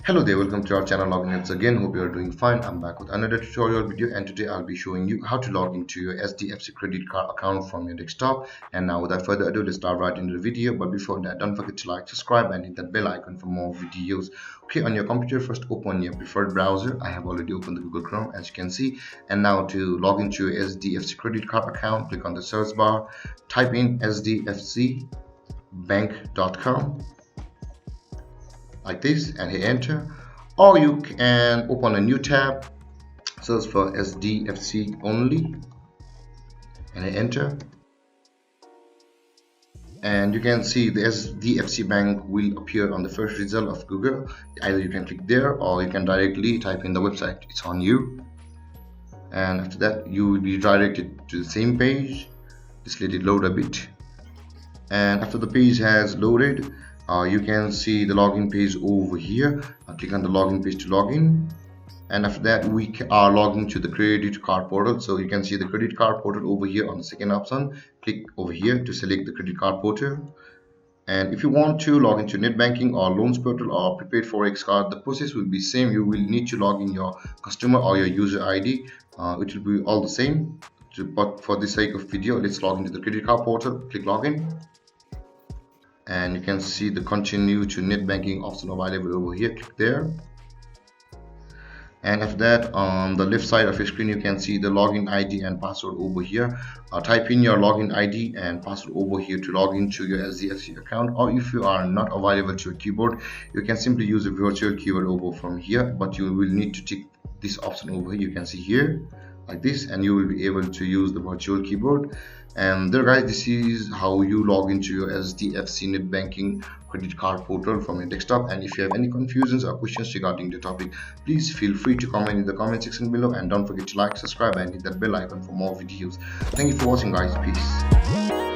Hello there, welcome to our channel Login Helps again. Hope you are doing fine. I'm back with another tutorial video, and today I'll be showing you how to log into your HDFC credit card account from your desktop. And now without further ado, let's dive right into the video. But before that, don't forget to like, subscribe and hit that bell icon for more videos. Okay, on your computer, first open your preferred browser. I have already opened the Google Chrome, as you can see. And now to log into your HDFC credit card account, click on the search bar, type in hdfcbank.com like this and hit enter, or you can open a new tab, search for HDFC only and hit enter, and you can see the HDFC Bank will appear on the first result of Google. Either you can click there or you can directly type in the website. It's on you, and after that you will be directed to the same page. Just let it load a bit, and after the page has loaded, you can see the login page over here. Click on the login page to login, and after that we are logging to the credit card portal. So you can see the credit card portal over here on the second option. Click over here to select the credit card portal. And if you want to log into NetBanking or loans portal or prepaid forex card, the process will be same. You will need to log in your customer or your user ID. It will be all the same, but for the sake of video, let's log into the credit card portal. Click login, and you can see the continue to net banking option available over here. Click there, and after that on the left side of your screen you can see the login ID and password over here. Type in your login ID and password over here to log into your HDFC account, or if you are not available to your keyboard, you can simply use a virtual keyboard over from here, but you will need to tick this option over here. You can see here like this, and you will be able to use the virtual keyboard. And there guys, this is how you log into your HDFC net banking credit card portal from your desktop. And if you have any confusions or questions regarding the topic, please feel free to comment in the comment section below, and don't forget to like, subscribe and hit that bell icon for more videos. Thank you for watching guys. Peace.